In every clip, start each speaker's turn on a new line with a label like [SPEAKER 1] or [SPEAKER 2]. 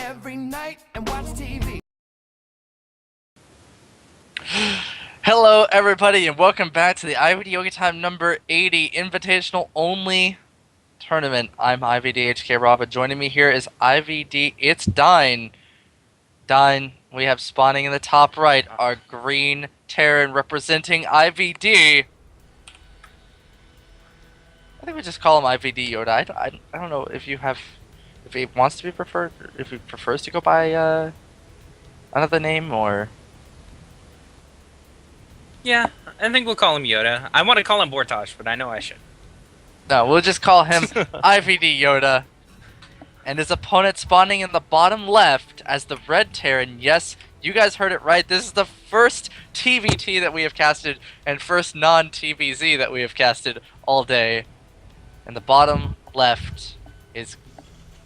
[SPEAKER 1] every night and watch TV.
[SPEAKER 2] Hello, everybody, and welcome back to the IvDyoda time number 80 invitational only tournament. I'm IvD Rob, and joining me here is IvD. It's Dine. Dine, we have spawning in the top right our green Terran representing IvD. I think we just call him IvDyoda. I don't know if he wants to be preferred, if he prefers to go by another name or.
[SPEAKER 3] Yeah, I think we'll call him Yoda. I want to call him Bortosh, but I know I should.
[SPEAKER 2] No, we'll just call him IvDyoda. And his opponent spawning in the bottom left as the red Terran. Yes, you guys heard it right. This is the first TVT that we have casted and first non-TVZ that we have casted all day. And the bottom left is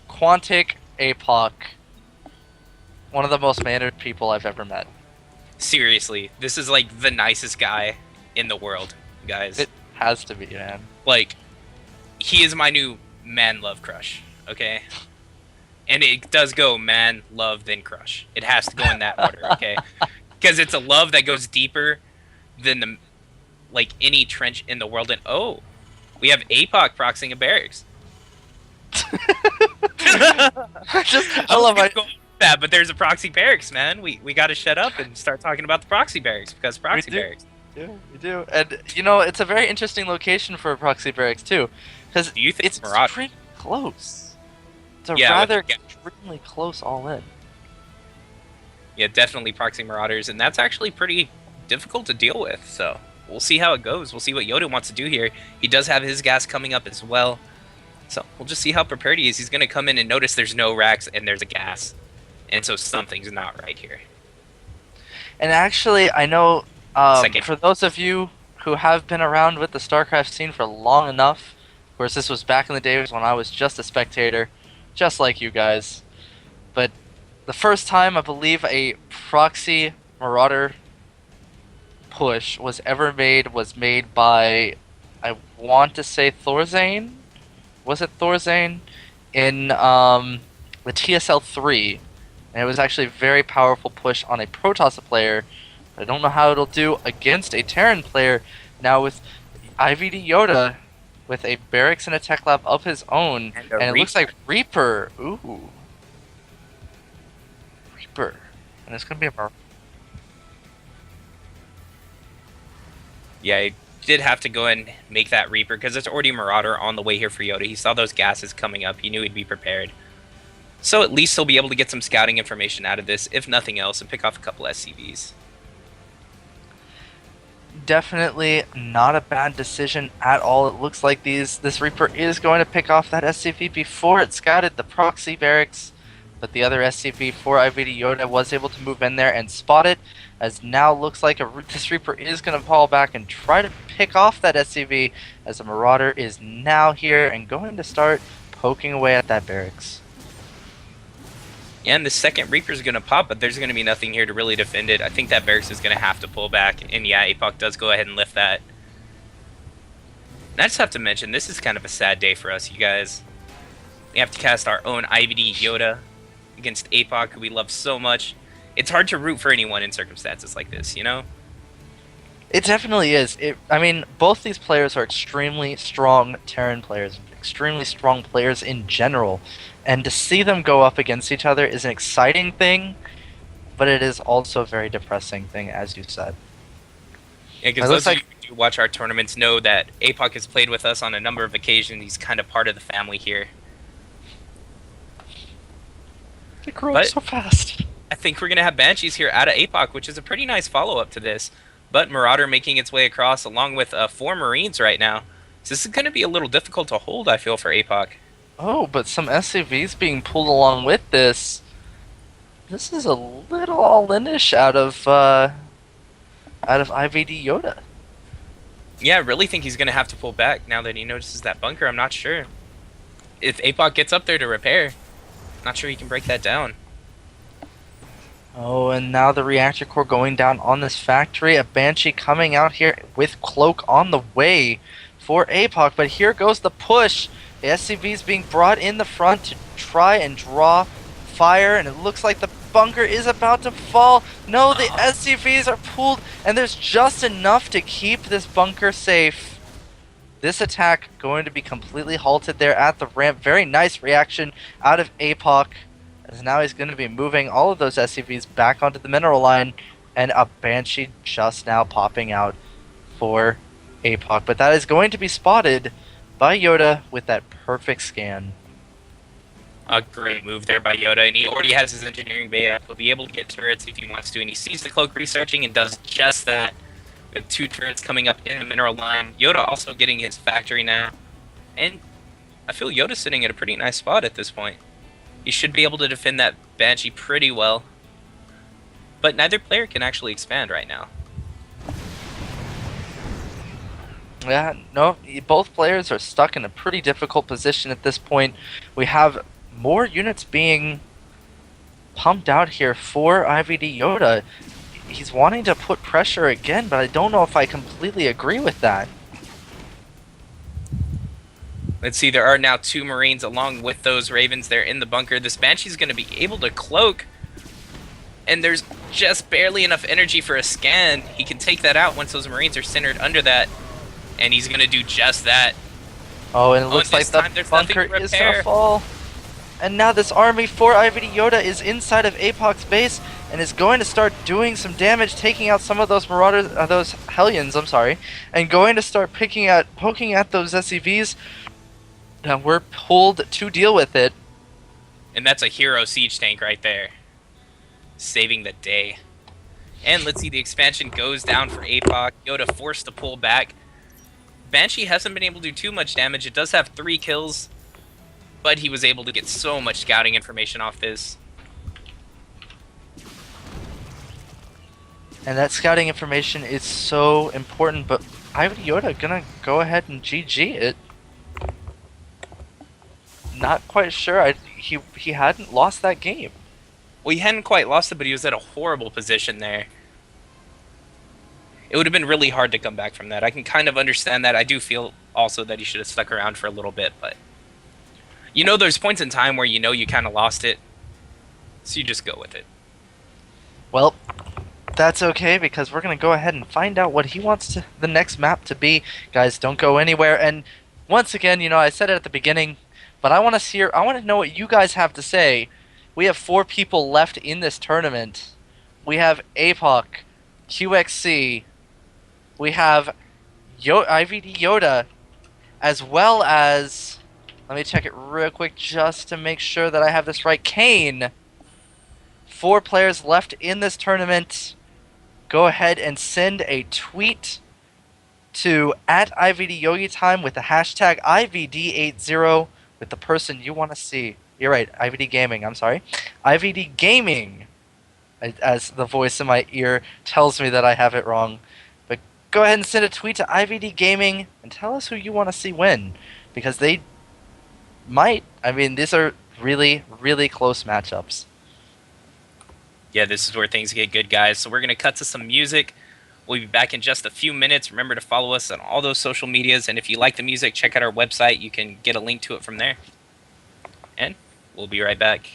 [SPEAKER 2] QuanticApoc. One of the most mannered people I've ever met.
[SPEAKER 3] Seriously, this is like the nicest guy in the world, guys.
[SPEAKER 2] It has to be, man.
[SPEAKER 3] Like, he is my new man love crush, okay? And it does go man, love, then crush. It has to go in that order, okay? Because it's a love that goes deeper than any trench in the world. And oh, we have APOC proxying a barracks.
[SPEAKER 2] I love
[SPEAKER 3] that, but there's a proxy barracks, man. We got to shut up and start talking about the proxy barracks because proxy barracks.
[SPEAKER 2] Yeah, we do. And you know, it's a very interesting location for a proxy barracks too, because it's pretty close. It's a rather extremely close all in.
[SPEAKER 3] Yeah, definitely proxy marauders, and that's actually pretty difficult to deal with. So we'll see how it goes. We'll see what Yoda wants to do here. He does have his gas coming up as well, so we'll just see how prepared he is. He's gonna come in and notice there's no racks and there's a gas. And so something's not right here.
[SPEAKER 2] And actually, I know, for those of you who have been around with the StarCraft scene for long enough, of course this was back in the days when I was just a spectator, just like you guys, but the first time I believe a proxy marauder push was ever made was made by, I want to say Thorzane? Was it Thorzane? In the TSL 3. And it was actually a very powerful push on a Protoss player. But I don't know how it'll do against a Terran player. Now with IvDyoda, with a barracks and a tech lab of his own, and it looks like Reaper. Ooh. Reaper. And it's going to be a...
[SPEAKER 3] Yeah, he did have to go and make that Reaper, because it's already Marauder on the way here for Yoda. He saw those gases coming up. He knew he'd be prepared. So at least he'll be able to get some scouting information out of this, if nothing else, and pick off a couple SCVs.
[SPEAKER 2] Definitely not a bad decision at all. It looks like this Reaper is going to pick off that SCV before it scouted the proxy barracks, but the other SCV for IvDyoda was able to move in there and spot it, as now looks like this Reaper is going to fall back and try to pick off that SCV, as a Marauder is now here and going to start poking away at that barracks.
[SPEAKER 3] Yeah, and the second Reaper's going to pop, but there's going to be nothing here to really defend it. I think that barracks is going to have to pull back, and yeah, APOC does go ahead and lift that. And I just have to mention, this is kind of a sad day for us, you guys. We have to cast our own IvDyoda against APOC, who we love so much. It's hard to root for anyone in circumstances like this, you know?
[SPEAKER 2] It definitely is. I mean, both these players are extremely strong Terran players, extremely strong players in general. And to see them go up against each other is an exciting thing, but it is also a very depressing thing, as you said.
[SPEAKER 3] Yeah, because those of you who do watch our tournaments know that APOC has played with us on a number of occasions. He's kind of part of the family here.
[SPEAKER 2] They grow up so fast.
[SPEAKER 3] I think we're going to have Banshees here out of APOC, which is a pretty nice follow-up to this. But Marauder making its way across along with 4 Marines right now. So this is going to be a little difficult to hold, I feel, for APOC.
[SPEAKER 2] Oh, but some SCVs being pulled along with this. This is a little all-in-ish out of IvDyoda.
[SPEAKER 3] Yeah, I really think he's going to have to pull back now that he notices that bunker. I'm not sure. If APOC gets up there to repair, not sure he can break that down.
[SPEAKER 2] Oh, and now the reactor core going down on this factory. A Banshee coming out here with Cloak on the way for APOC. But here goes the push. The SCVs being brought in the front to try and draw fire, and it looks like the bunker is about to fall. No, the SCVs are pulled, and there's just enough to keep this bunker safe. This attack going to be completely halted there at the ramp. Very nice reaction out of APOC, as now he's going to be moving all of those SCVs back onto the mineral line, and a Banshee just now popping out for APOC. But that is going to be spotted by Yoda with that perfect scan.
[SPEAKER 3] A great move there by Yoda, and he already has his engineering bay up. He'll be able to get turrets if he wants to, and he sees the cloak researching and does just that with 2 turrets coming up in the mineral line. Yoda also getting his factory now, and I feel Yoda's sitting at a pretty nice spot at this point. He should be able to defend that Banshee pretty well, but neither player can actually expand right now.
[SPEAKER 2] Yeah, no, both players are stuck in a pretty difficult position at this point. We have more units being pumped out here for IvDyoda. He's wanting to put pressure again, but I don't know if I completely agree with that.
[SPEAKER 3] Let's see, there are now 2 Marines along with those Ravens there in the bunker. This Banshee's going to be able to cloak, and there's just barely enough energy for a scan. He can take that out once those Marines are centered under that, and he's going to do just that.
[SPEAKER 2] Oh, and it looks like the bunker is going to fall. And now this army for IvDyoda is inside of APOC's base and is going to start doing some damage, taking out some of those Marauders, those Hellions, I'm sorry, and going to start poking at those SCVs. Now we're pulled to deal with it.
[SPEAKER 3] And that's a hero siege tank right there, saving the day. And let's see, the expansion goes down for APOC. Yoda forced to pull back. Banshee hasn't been able to do too much damage. It does have 3 kills, but he was able to get so much scouting information off this.
[SPEAKER 2] And that scouting information is so important, but IvDyoda gonna go ahead and GG it. Not quite sure. He hadn't lost that game.
[SPEAKER 3] Well, he hadn't quite lost it, but he was at a horrible position there. It would have been really hard to come back from that. I can kind of understand that. I do feel also that he should have stuck around for a little bit, but you know, there's points in time where you know you kind of lost it, so you just go with it.
[SPEAKER 2] Well, that's okay, because we're going to go ahead and find out what he wants the next map to be. Guys, don't go anywhere. And once again, you know, I said it at the beginning, but I want to know what you guys have to say. We have 4 people left in this tournament. We have APOC, QXC, we have IvDyoda, as well as, let me check it real quick just to make sure that I have this right, Kane. 4 players left in this tournament. Go ahead and send a tweet to @IvDYogiTime with the hashtag IvD80 with the person you want to see. You're right, IvD Gaming, I'm sorry. IvD Gaming, as the voice in my ear tells me that I have it wrong. But go ahead and send a tweet to IvD Gaming and tell us who you want to see win, because they might. I mean, these are really, really close matchups.
[SPEAKER 3] Yeah, this is where things get good, guys. So we're going to cut to some music. We'll be back in just a few minutes. Remember to follow us on all those social medias. And if you like the music, check out our website. You can get a link to it from there. And we'll be right back.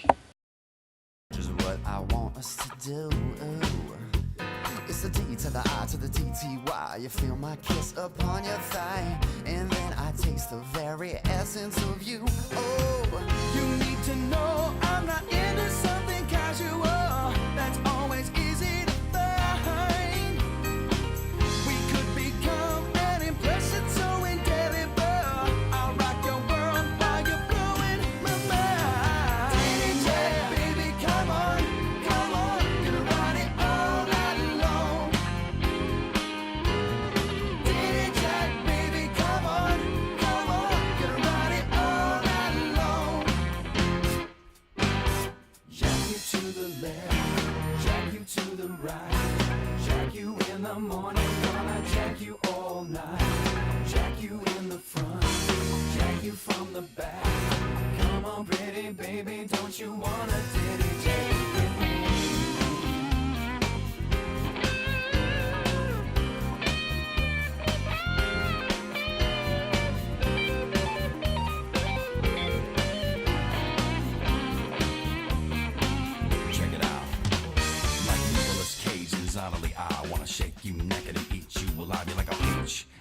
[SPEAKER 1] Just what I want us to do. It's the D to the I to the TTY. You feel my kiss upon your thigh, and then I taste the very essence of you. Oh, you need to know I'm not into something casual. That's always easy to find. We could become an impression so indelible. I'll rock your world while you're blowing my mind. DJ, baby, come on, gonna ride it all night long. DJ, baby, come on, gonna ride it all night long. Jack you to the left, jack you to the right, jack you in the morning, gonna jack you all night, jack you in the front, jack you from the back. Come on, pretty baby, don't you wanna ditty jack with me?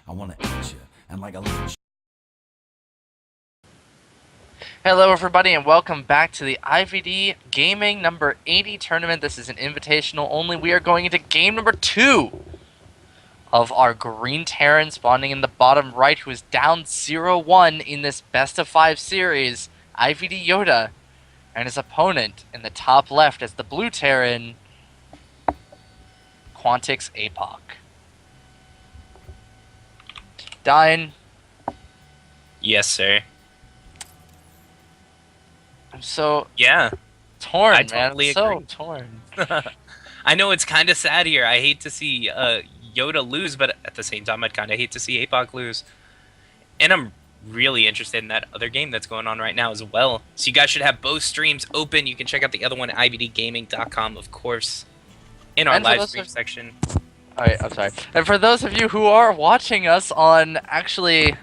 [SPEAKER 1] I wanna eat you, and like a little
[SPEAKER 2] Hello everybody and welcome back to the IvD Gaming number 80 tournament. This is an invitational only. We are going into game number 2 of our Green Terran spawning in the bottom right, who is down 0-1 in this best of 5 series, IvDyoda, and his opponent in the top left as the Blue Terran, QuanticApoc. Dine.
[SPEAKER 3] Yes, sir.
[SPEAKER 2] I'm so
[SPEAKER 3] Yeah,
[SPEAKER 2] torn,
[SPEAKER 3] I
[SPEAKER 2] man.
[SPEAKER 3] totally
[SPEAKER 2] I'm so
[SPEAKER 3] agree.
[SPEAKER 2] torn.
[SPEAKER 3] I know it's kind of sad here. I hate to see Yoda lose, but at the same time, I'd kind of hate to see Apoc lose. And I'm really interested in that other game that's going on right now as well. So you guys should have both streams open. You can check out the other one at ivdgaming.com, of course, in our
[SPEAKER 2] And for
[SPEAKER 3] live
[SPEAKER 2] those
[SPEAKER 3] stream
[SPEAKER 2] of-
[SPEAKER 3] section.
[SPEAKER 2] Alright, I'm sorry. And for those of you who are watching us on, actually,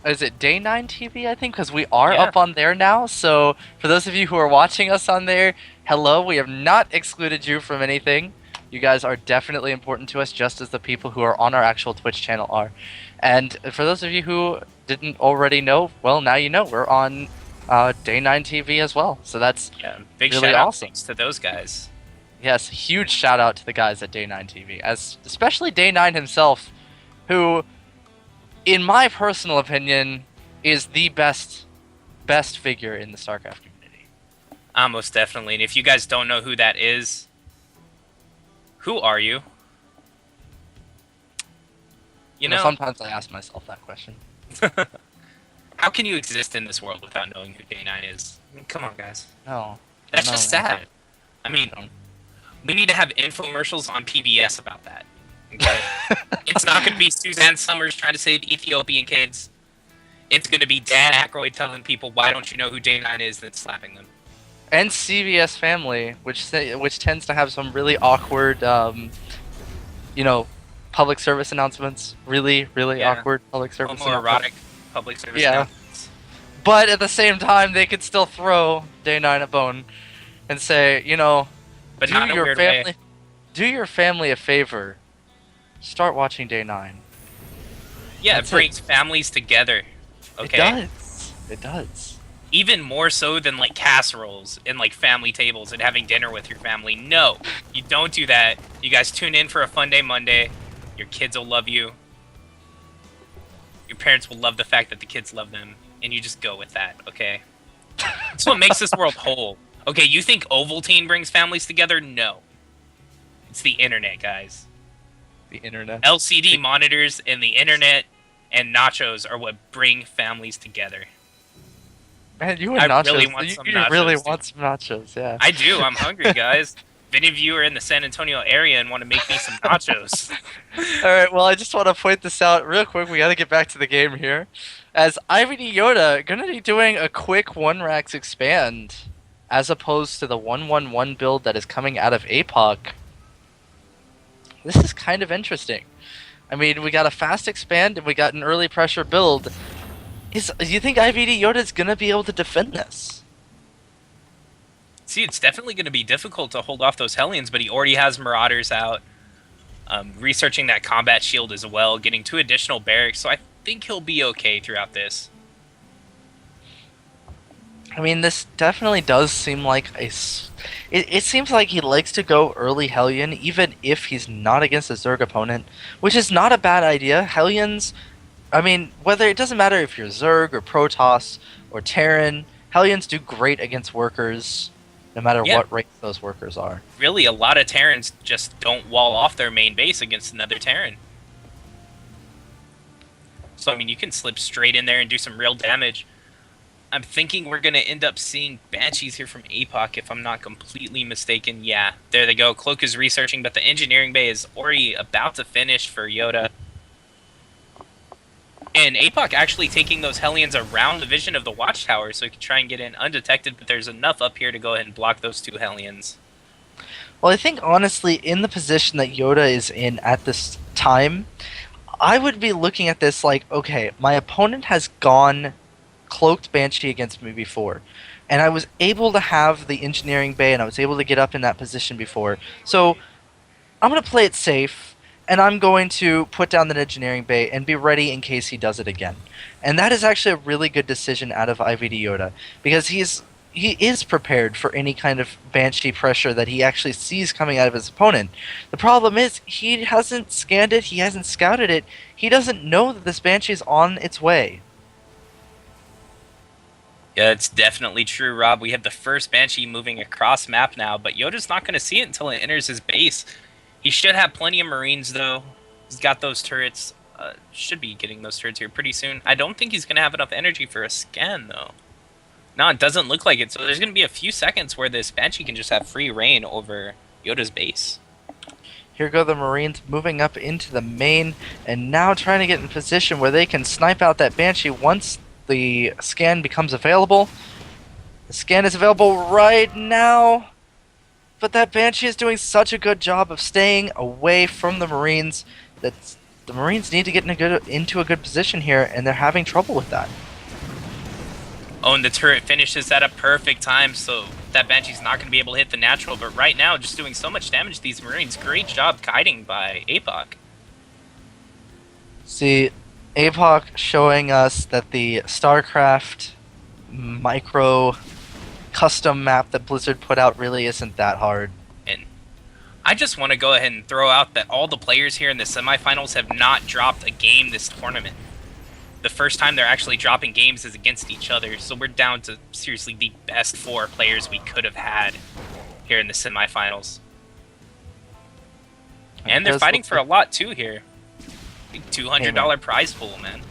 [SPEAKER 2] is it Day 9 TV, I think? Because we are
[SPEAKER 3] Yeah.
[SPEAKER 2] up on there now. So for those of you who are watching us on there, hello. We have not excluded you from anything. You guys are definitely important to us, just as the people who are on our actual Twitch channel are. And for those of you who didn't already know, well, now you know. We're on Day 9 TV as well. So that's,
[SPEAKER 3] Yeah, big
[SPEAKER 2] really
[SPEAKER 3] shout out
[SPEAKER 2] awesome.
[SPEAKER 3] thanks to those guys.
[SPEAKER 2] yes, huge shout out to the guys at Day 9 TV, as especially Day 9 himself, who, in my personal opinion, is the best figure in the StarCraft community.
[SPEAKER 3] Most definitely. And if you guys don't know who that is, who are you? You know,
[SPEAKER 2] Sometimes I ask myself that question.
[SPEAKER 3] how can you exist in this world without knowing who Day9 is? I mean, come on, guys.
[SPEAKER 2] No,
[SPEAKER 3] That's
[SPEAKER 2] no,
[SPEAKER 3] just
[SPEAKER 2] man.
[SPEAKER 3] sad. I mean, we need to have infomercials on PBS about that. Okay? It's not going to be Suzanne Summers trying to save Ethiopian kids. It's going to be Dan Aykroyd telling people, why don't you know who Day9 is, then slapping them.
[SPEAKER 2] And CBS Family, which tends to have some really awkward, public service announcements. Really, really
[SPEAKER 3] Yeah.
[SPEAKER 2] awkward public service announcements.
[SPEAKER 3] Homoerotic public service
[SPEAKER 2] Yeah.
[SPEAKER 3] announcements.
[SPEAKER 2] But at the same time, they could still throw Day 9 a bone and say,
[SPEAKER 3] But
[SPEAKER 2] do
[SPEAKER 3] not in a
[SPEAKER 2] your
[SPEAKER 3] weird
[SPEAKER 2] family,
[SPEAKER 3] way.
[SPEAKER 2] do your family a favor. Start watching Day 9.
[SPEAKER 3] Yeah,
[SPEAKER 2] That's
[SPEAKER 3] it brings families together. Okay?
[SPEAKER 2] It does. It does.
[SPEAKER 3] Even more so than like casseroles and like family tables and having dinner with your family. No, you don't do that. You guys tune in for a fun day Monday. Your kids will love you. Your parents will love the fact that the kids love them, and you just go with that. Okay. That's what makes this world whole. Okay, you think Ovaltine brings families together? No. It's the internet, guys.
[SPEAKER 2] The internet.
[SPEAKER 3] LCD monitors and the internet and nachos are what bring families together.
[SPEAKER 2] Man, you and
[SPEAKER 3] I
[SPEAKER 2] nachos.
[SPEAKER 3] really want
[SPEAKER 2] you
[SPEAKER 3] some
[SPEAKER 2] you really
[SPEAKER 3] nachos,
[SPEAKER 2] want some nachos, yeah.
[SPEAKER 3] I do. I'm hungry, guys. If any of you are in the San Antonio area and want to make me some nachos,
[SPEAKER 2] Alright, well, I just want to point this out real quick. We got to get back to the game here. As IvDyoda going to be doing a quick 1-Rax expand, as opposed to the 1-1-1 build that is coming out of APOC. This is kind of interesting. I mean, we got a fast expand and we got an early pressure build. You think IvDyoda is going to be able to defend this?
[SPEAKER 3] see, it's definitely going to be difficult to hold off those Hellions, but he already has Marauders out, researching that combat shield as well, getting 2 additional barracks, so I think he'll be okay throughout this.
[SPEAKER 2] I mean, this definitely does seem like it seems like he likes to go early Hellion, even if he's not against a Zerg opponent, which is not a bad idea. Hellions, I mean, it doesn't matter if you're Zerg or Protoss or Terran, Hellions do great against workers, no matter
[SPEAKER 3] Yeah.
[SPEAKER 2] what race those workers are.
[SPEAKER 3] Really, a lot of Terrans just don't wall off their main base against another Terran. So, I mean, you can slip straight in there and do some real damage. I'm thinking we're going to end up seeing Banshees here from APOC, if I'm not completely mistaken. Yeah, there they go. Cloak is researching, but the engineering bay is already about to finish for Yoda. And APOC actually taking those Hellions around the vision of the Watchtower so he can try and get in undetected, but there's enough up here to go ahead and block those 2 Hellions.
[SPEAKER 2] Well, I think, honestly, in the position that Yoda is in at this time, I would be looking at this like, okay, my opponent has gone cloaked Banshee against me before, and I was able to have the engineering bay and I was able to get up in that position before, so I'm going to play it safe, and I'm going to put down the engineering bay and be ready in case he does it again. And that is actually a really good decision out of IvDyoda, because he is prepared for any kind of Banshee pressure that he actually sees coming out of his opponent. The problem is, he hasn't scanned it, he hasn't scouted it, he doesn't know that this Banshee is on its way.
[SPEAKER 3] Yeah, it's definitely true, Rob. We have the first Banshee moving across map now, but Yoda's not going to see it until it enters his base. He should have plenty of Marines, though. He's got those turrets. Should be getting those turrets here pretty soon. I don't think he's going to have enough energy for a scan, though. No, it doesn't look like it. So there's going to be a few seconds where this Banshee can just have free reign over Yoda's base.
[SPEAKER 2] Here go the Marines moving up into the main, and now trying to get in position where they can snipe out that Banshee once the scan becomes available. The scan is available right now, but that Banshee is doing such a good job of staying away from the Marines that the Marines need to get into a good position here, and they're having trouble with that.
[SPEAKER 3] Oh, and the turret finishes at a perfect time, so that Banshee's not going to be able to hit the natural, but right now, just doing so much damage to these Marines. Great job kiting by APOC.
[SPEAKER 2] See, APOC showing us that the StarCraft micro custom map that Blizzard put out really isn't that hard.
[SPEAKER 3] And I just want to go ahead and throw out that all the players here in the semifinals have not dropped a game this tournament. The first time they're actually dropping games is against each other, so we're down to seriously the best 4 players we could have had here in the semifinals. And they're fighting for a lot too here. Big $200 prize pool, man.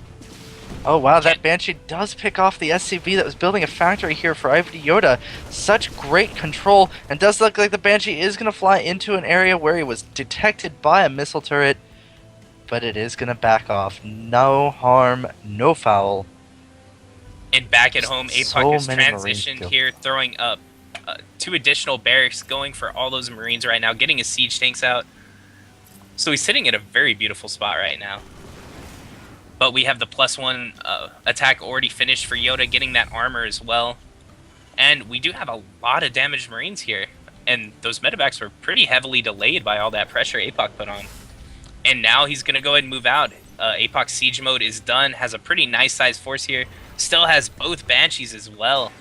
[SPEAKER 2] Oh wow, that Banshee does pick off the SCV that was building a factory here for IvDyoda. Such great control, and does look like the Banshee is going to fly into an area where he was detected by a missile turret, but it is going to back off. No harm, no foul.
[SPEAKER 3] And back at home, APOC has transitioned here, throwing up 2 additional barracks, going for all those Marines right now, getting his siege tanks out. So he's sitting at a very beautiful spot right now. But we have the +1 attack already finished for Yoda, getting that armor as well. And we do have a lot of damaged Marines here. And those medevacs were pretty heavily delayed by all that pressure APOC put on. And now he's going to go ahead and move out. APOC siege mode is done, has a pretty nice sized force here. Still has both Banshees as well.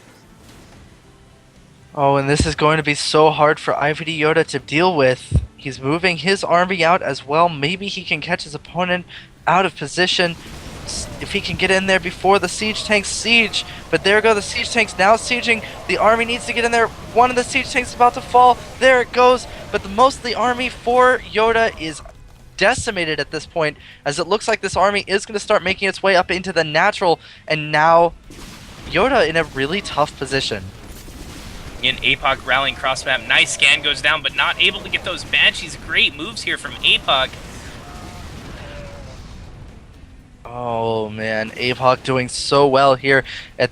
[SPEAKER 2] Oh, and this is going to be so hard for IvDyoda to deal with. He's moving his army out as well. Maybe he can catch his opponent out of position if he can get in there before the siege tanks siege. But there go the siege tanks now sieging. The army needs to get in there. One of the siege tanks is about to fall. There it goes. But the most of the army for Yoda is decimated at this point, as it looks like this army is going to start making its way up into the natural, and now Yoda in a really tough position.
[SPEAKER 3] In APOC rallying cross map, nice scan goes down, but not able to get those Banshees. Great moves here from APOC.
[SPEAKER 2] Oh man, APOC doing so well here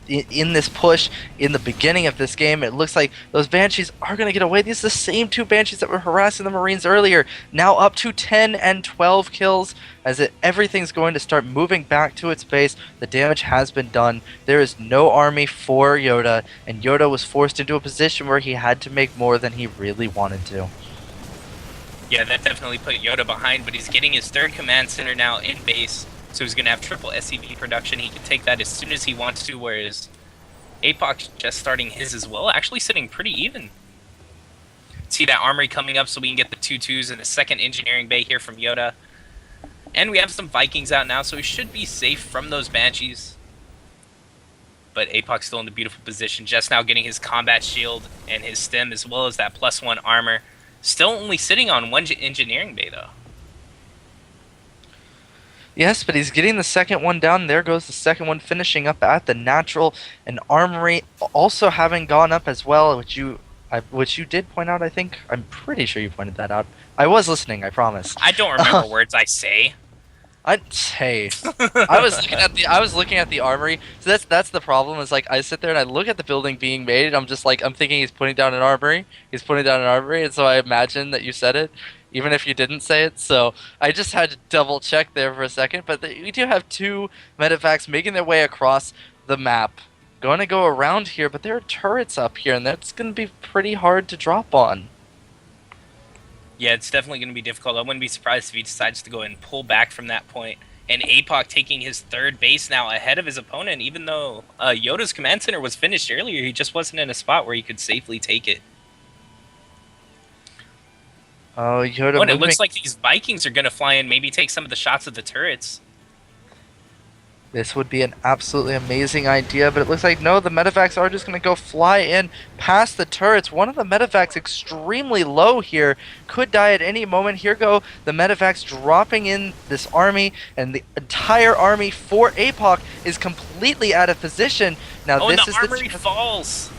[SPEAKER 2] in this push in the beginning of this game. It looks like those Banshees are going to get away. These are the same 2 Banshees that were harassing the Marines earlier. Now up to 10 and 12 kills, as everything's going to start moving back to its base. The damage has been done. There is no army for Yoda, and Yoda was forced into a position where he had to make more than he really wanted to.
[SPEAKER 3] Yeah, that definitely put Yoda behind, but he's getting his 3rd command center now in base. So he's going to have triple SCV production. He can take that as soon as he wants to, whereas APOC's just starting his as well, actually sitting pretty even. See that armory coming up so we can get the 2-2s and a 2nd engineering bay here from Yoda. And we have some Vikings out now, so we should be safe from those Banshees. But APOC's still in the beautiful position, just now getting his combat shield and his stem, as well as that +1 armor. Still only sitting on 1 engineering bay, though.
[SPEAKER 2] Yes, but he's getting the 2nd one down. There goes the 2nd one, finishing up at the natural. And armory also having gone up as well, which you did point out, I think. I'm pretty sure you pointed that out. I was listening, I promise.
[SPEAKER 3] I don't remember words I say.
[SPEAKER 2] Hey, I was looking at the armory. So that's the problem. Is like I sit there and I look at the building being made, and I'm just like I'm thinking he's putting down an armory. He's putting down an armory, and so I imagine that you said it, even if you didn't say it. So I just had to double check there for a second. But we do have 2 medevacs making their way across the map. Going to go around here, but there are turrets up here, and that's going to be pretty hard to drop on.
[SPEAKER 3] Yeah, it's definitely going to be difficult. I wouldn't be surprised if he decides to go and pull back from that point. And Apoc taking his third base now ahead of his opponent, even though Yoda's command center was finished earlier, he just wasn't in a spot where he could safely take it.
[SPEAKER 2] Oh, Yoda
[SPEAKER 3] Oh, and it
[SPEAKER 2] moving.
[SPEAKER 3] looks like these Vikings are going to fly in, maybe take some of the shots of the turrets.
[SPEAKER 2] This would be an absolutely amazing idea, but it looks like no, the medevacs are just going to go fly in past the turrets. One of the medevacs extremely low here, could die at any moment. Here go the medevacs dropping in this army, and the entire army for Apoc is completely out of position. Now
[SPEAKER 3] Oh, and
[SPEAKER 2] this
[SPEAKER 3] the
[SPEAKER 2] is
[SPEAKER 3] armory falls.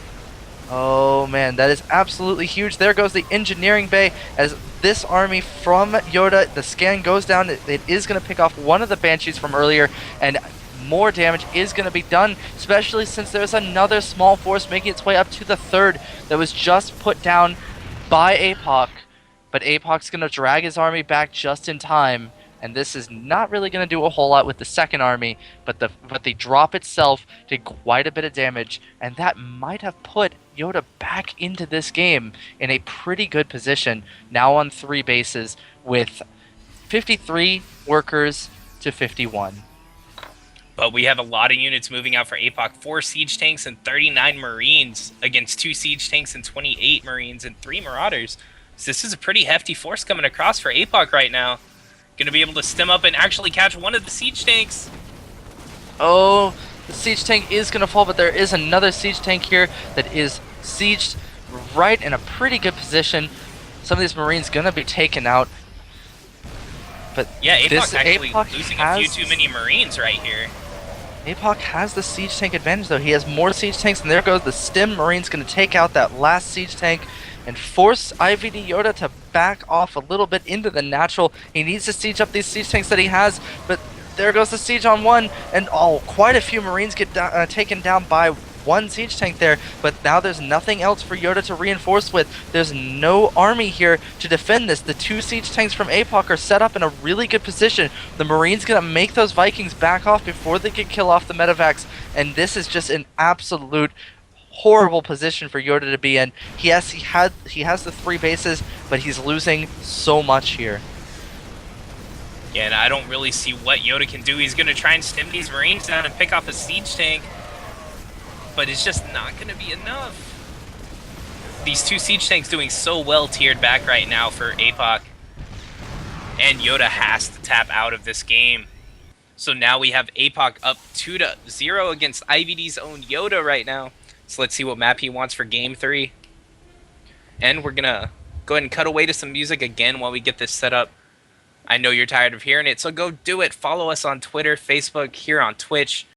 [SPEAKER 2] Oh man, that is absolutely huge. There goes the engineering bay as this army from Yoda, the scan goes down. It is going to pick off one of the Banshees from earlier, and more damage is going to be done, especially since there's another small force making its way up to the third that was just put down by Apoc. But Apoc's going to drag his army back just in time, and this is not really going to do a whole lot with the second army, but the drop itself did quite a bit of damage, and that might have put Yoda back into this game in a pretty good position, now on 3 bases with 53 workers to 51.
[SPEAKER 3] But we have a lot of units moving out for Apoc. 4 siege tanks and 39 Marines against 2 siege tanks and 28 Marines and 3 Marauders. So this is a pretty hefty force coming across for Apoc right now. Going to be able to stem up and actually catch one of the siege tanks.
[SPEAKER 2] Oh, the siege tank is going to fall, but there is another siege tank here that is sieged right in a pretty good position. Some of these Marines going to be taken out. But
[SPEAKER 3] yeah, Apoc actually
[SPEAKER 2] Apoc
[SPEAKER 3] losing a few too many Marines right here.
[SPEAKER 2] Apoc has the siege tank advantage, though. He has more siege tanks, and there goes the stem Marine's going to take out that last siege tank and force IvDyoda to back off a little bit into the natural. He needs to siege up these siege tanks that he has, but there goes the siege on one, and quite a few Marines get taken down by one siege tank there, but now there's nothing else for Yoda to reinforce with. There's no army here to defend this. The 2 siege tanks from Apoc are set up in a really good position. The Marines gonna make those Vikings back off before they can kill off the medevacs, and this is just an absolute horrible position for Yoda to be in. He has the 3 bases, but he's losing so much here.
[SPEAKER 3] Yeah, and I don't really see what Yoda can do. He's gonna try and stem these Marines down and pick off a siege tank, but it's just not going to be enough. These 2 siege tanks doing so well tiered back right now for Apoc. And Yoda has to tap out of this game. So now we have Apoc up 2-0 against IvD's own Yoda right now. So let's see what map he wants for game 3. And we're going to go ahead and cut away to some music again while we get this set up. I know you're tired of hearing it, so go do it. Follow us on Twitter, Facebook, here on Twitch.